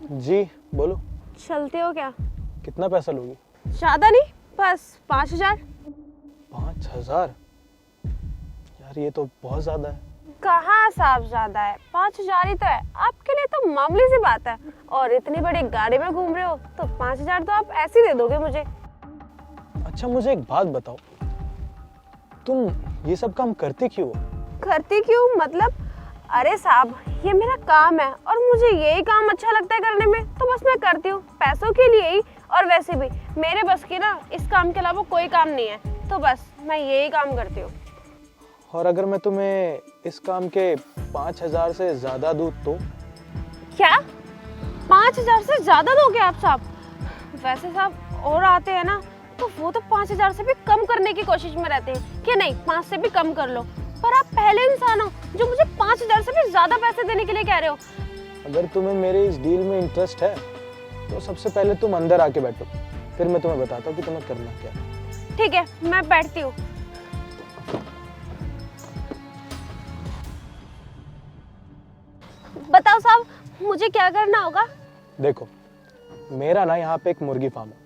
जी बोलो। चलते हो क्या? कितना पैसा लोगी? ज्यादा नहीं, बस 5,000। 5,000? यार ये तो बहुत ज्यादा है। कहाँ साहब ज्यादा है, 5,000 ही तो है। आपके लिए तो मामूली सी बात है। और इतनी बड़ी गाड़ी में घूम रहे हो तो 5,000 तो आप ऐसे ही दे दोगे मुझे। अच्छा मुझे एक बात बताओ, तुम ये सब काम करती क्यों हो? करती क्यों मतलब? अरे साहब ये मेरा काम है और मुझे यही काम अच्छा लगता है करने में, तो बस मैं करती हूँ पैसों के लिए ही। और वैसे भी मेरे बस की ना इस काम के अलावा कोई काम नहीं है, तो बस मैं यही काम करती हूँ। और अगर मैं तुम्हें इस काम के 5,000 से ज्यादा दूँ तो? क्या 5,000 से ज्यादा दोगे आप साहब? वैसे साहब और आते हैं ना तो वो तो 5,000 से भी कम करने की कोशिश में रहते हैं कि नहीं 5 से भी कम कर लो, पर आप पहले इंसान हो जो मुझे 5,000 से भी ज्यादा पैसे देने के लिए कह रहे हो। अगर तुम्हें मेरे इस डील में इंटरेस्ट है तो सबसे पहले तुम अंदर आके बैठो, फिर मैं तुम्हें बताता हूँ कि तुम्हें करना क्या है। ठीक है मैं बैठती हूँ। बताओ साहब मुझे क्या करना होगा? देखो मेरा ना यहाँ पे एक मुर्गी फार्म है,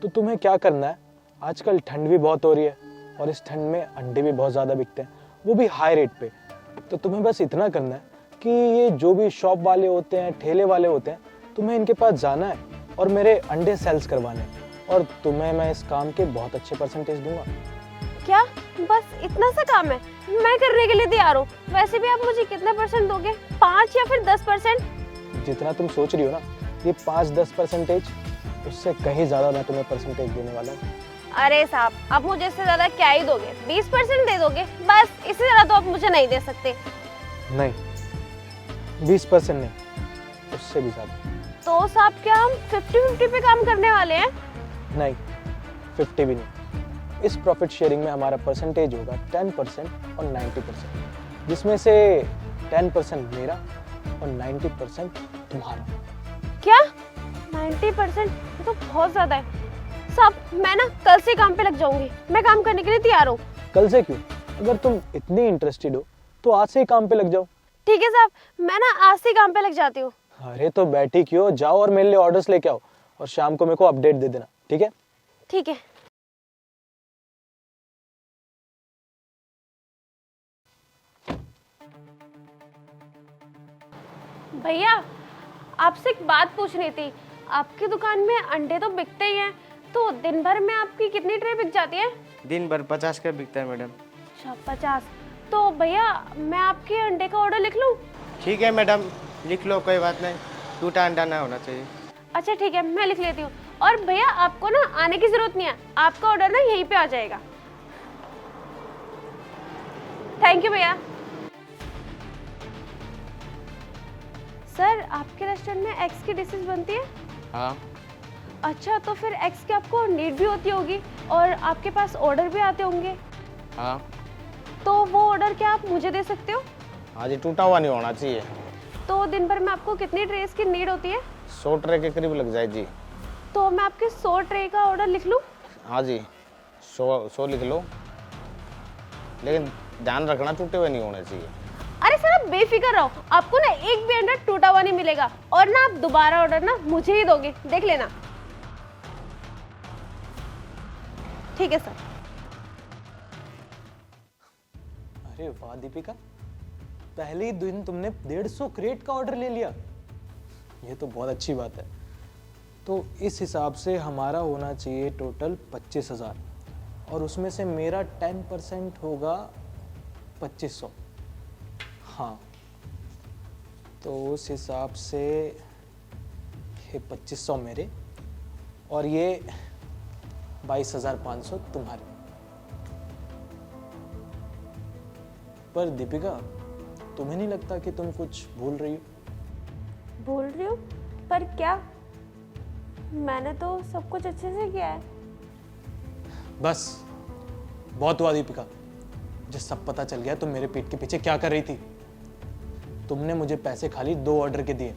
तो तुम्हें क्या करना है, आजकल ठंड भी बहुत हो रही है और इस ठंड में अंडे भी बहुत ज़्यादा बिकते हैं, वो भी हाई रेट पे। तो तुम्हें बस इतना करना है कि ये जो भी शॉप वाले होते हैं, ठेले वाले होते हैं, तुम्हें इनके पास जाना है और मेरे अंडे सेल्स करवाने हैं, और तुम्हें मैं इस काम के बहुत अच्छे परसेंटेज दूंगा। क्या बस इतना सा काम है? मैं करने के लिए तैयार हूँ। वैसे भी आप मुझे कितना परसेंट दोगे, 5 या फिर 10%? जितना तुम सोच रही हो ना, ये 5-10%, उससे कहीं ज़्यादा मैं तुम्हें परसेंटेज देने वाला हूँ। अरे साहब आप मुझे इससे ज्यादा क्या ही दोगे, 20% दे दोगे बस, इससे ज्यादा तो आप मुझे नहीं दे सकते। नहीं 20% नहीं, उससे भी ज़्यादा। तो साहब क्या हम 50-50 पे काम करने वाले हैं? नहीं 50 भी नहीं, इस प्रॉफिट शेयरिंग में हमारा परसेंटेज होगा 10% और 90%, जिसमें से 10% मेरा और 90% तुम्हारा। क्या 90%? ये तो बहुत ज्यादा है साहब। मैं ना कल से काम पे लग जाऊंगी, मैं काम करने के लिए तैयार हूँ। कल से क्यों? अगर तुम इतनी इंटरेस्टेड हो तो आज से ही काम पे लग जाओ। ठीक है साहब, मैं ना आज से ही काम पे लग जाती हूँ। अरे तो बैठी क्यों, जाओ और मेरे लिए ऑर्डर्स लेके आओ और शाम को मेरे को अपडेट दे देना, ठीक है? ठीक है। भैया आपसे एक बात पूछनी थी। आपकी दुकान में अंडे तो बिकते ही हैं, तो दिन भर में आपकी कितनी ट्रे बिक जाती है? दिन भर 50 का बिकता है मैडम। अच्छा 50। तो भैया मैं आपके अंडे का ऑर्डर लिख लूँ? ठीक है मैडम लिख लो, कोई बात नहीं, टूटा अंडा ना होना चाहिए। अच्छा ठीक है मैं लिख लेती हूँ। और भैया आपको ना आने की जरूरत नहीं है, आपका ऑर्डर ना यहीं पे आ जाएगा। थैंक यू भैया। सर आपके रेस्टोरेंट में एग्स की डिशेस बनती है? हाँ। अच्छा तो फिर एग्स की आपको नीड भी होती होगी और आपके पास ऑर्डर भी आते होंगे। हाँ। तो वो ऑर्डर क्या आप मुझे दे सकते हो? हाँ जी, टूटा हुआ नहीं होना चाहिए। तो दिन भर में आपको कितनी ट्रेस की नीड होती है? 100 ट्रे के करीब लग जाए जी। तो मैं आपके 100 ट्रे का ऑर्डर लिख लूँ? हाँ जी 100 लिख लो, लेकिन ध्यान रखना टूटे हुए नहीं होने चाहिए। अरे सर आप बेफिक्र रहो, आपको ना एक भी अंडा टूटा हुआ नहीं मिलेगा। और ना आप दोबारा ऑर्डर ना मुझे ही दोगे, देख लेना। ठीक है सर। अरे वाह दीपिका, पहले ही दिन तुमने 150 क्रेट का ऑर्डर ले लिया, ये तो बहुत अच्छी बात है। तो इस हिसाब से हमारा होना चाहिए टोटल 25,000, और उसमें से मेरा 10% होगा 2,500। हाँ तो उस हिसाब से ये 2,500 मेरे और ये 22,500 तुम्हारे। पर दीपिका तुम्हें नहीं लगता कि तुम कुछ भूल रही हो? भूल रही हूँ? पर क्या? मैंने तो सब कुछ अच्छे से किया है। बस बहुत हुआ दीपिका, मुझे सब पता चल गया तुम मेरे पीठ के पीछे क्या कर रही थी। तुमने मुझे पैसे खाली 2 ऑर्डर के दिए,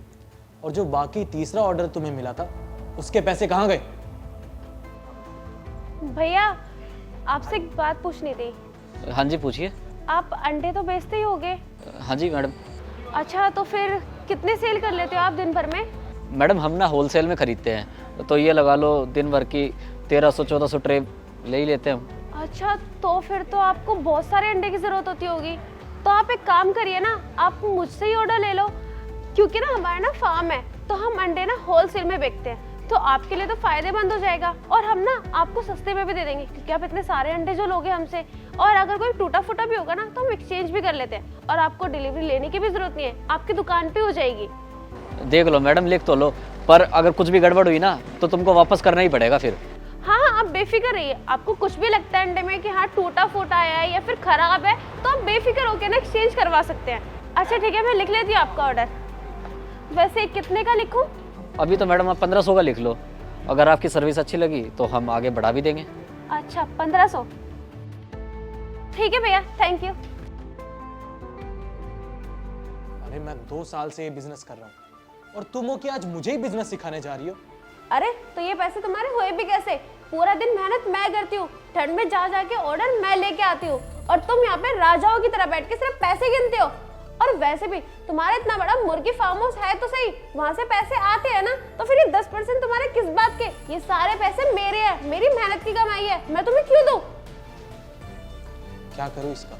और जो बाकी तीसरा ऑर्डर तुम्हें मिला था उसके पैसे कहाँ गए? भैया आपसे एक बात पूछनी थी। हाँ जी पूछिए। आप अंडे तो बेचते ही होगे? हाँ जी मैडम। अच्छा तो फिर कितने सेल कर लेते हो आप दिन भर में? मैडम हम ना होलसेल में खरीदते हैं, तो ये लगा लो दिन भर की 1300-1400 ट्रे ले ही लेते हैं हम। अच्छा, तो फिर तो आपको बहुत सारे अंडे की ज़रूरत होती होगी। तो आप एक काम करिए ना, आप मुझसे ही ऑर्डर ले लो, क्योंकि ना हमारा ना फार्म है, तो हम अंडे ना होलसेल में बेचते हैं, तो आपके लिए तो फायदेमंद हो जाएगा। और हम ना आपको सस्ते में भी दे देंगे, क्योंकि आप इतने सारे अंडे जो लोगे हमसे, और अगर कोई टूटा फूटा भी होगा ना तो हम एक्सचेंज भी कर लेते हैं, और आपको डिलीवरी लेने की भी जरूरत नहीं है, आपकी दुकान पे हो जाएगी। देख लो मैडम, लिख तो लो, पर अगर कुछ भी गड़बड़ हुई ना तो तुमको वापस करना ही पड़ेगा फिर। हाँ हाँ, आप बेफिक्र रहिए। आपको कुछ भी लगता है अंडे में कि हाँ टूटा फूटा आया है या फिर खराब है, तो आप बेफिक्र होकर ना एक्सचेंज करवा सकते हैं। अच्छा ठीक है, मैं लिख लेती हूँ आपका ऑर्डर। वैसे कितने का लिखूँ? अभी तो मैडम आप 1500 का लिख लो, अगर आपकी सर्विस अच्छी लगी तो हम आगे बढ़ा भी देंगे। अच्छा 1500, ठीक है भैया, थैंक यू। अरे मैं 2 साल से ये बिजनेस कर रहा हूँ और तुम हो कि आज मुझे ही बिजनेस सिखाने जा रही हो। अरे तो ये पैसे तुम्हारे हुए भी कैसे? पूरा दिन मेहनत मैं करती हूँ, ठंड में जा जाके ऑर्डर मैं लेके आती हूँ, और तुम यहाँ पे राजाओं की तरह बैठ के सिर्फ पैसे गिनते हो। और वैसे भी तुम्हारा इतना बड़ा मुर्गी फार्म हाउस है तो सही, वहां से पैसे आते हैं ना, तो फिर ये 10% तुम्हारे किस बात के? ये सारे पैसे मेरे हैं, मेरी मेहनत की कमाई है, मैं तुम्हें क्यों दूं? क्या करूँ इसका?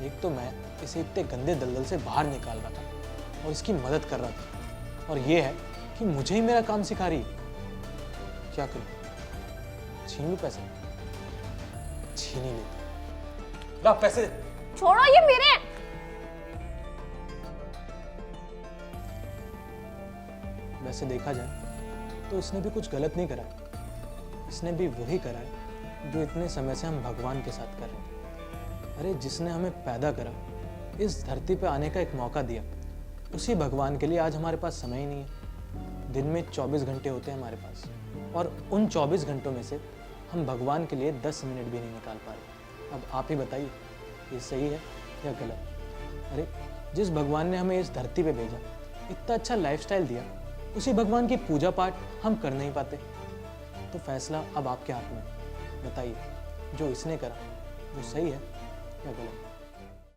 एक तो मैं इसे इतने गंदे दलदल से बाहर निकाल रहा था और इसकी मदद कर रहा था, और ये है कि मुझे ही मेरा काम सिखा रही है। क्या करूँ? छीन लूं पैसे? छीन ही लेता। ला पैसे दे। छोड़ो, ये मेरे हैं। वैसे देखा जाए तो इसने भी कुछ गलत नहीं करा है। इसने भी वही करा है जो इतने समय से हम भगवान के साथ कर रहे हैं। अरे जिसने हमें पैदा करा, इस धरती पे आने का एक मौका दिया, उसी भगवान के लिए आज हमारे पास समय ही नहीं है। दिन में 24 घंटे होते हैं हमारे पास, और उन 24 घंटों में से हम भगवान के लिए 10 मिनट भी नहीं निकाल पा रहे। अब आप ही बताइए, ये सही है या गलत? अरे जिस भगवान ने हमें इस धरती पे भेजा, इतना अच्छा लाइफस्टाइल दिया, उसी भगवान की पूजा पाठ हम कर नहीं पाते। तो फैसला अब आपके हाथ में। बताइए, जो इसने करा वो सही है या गलत?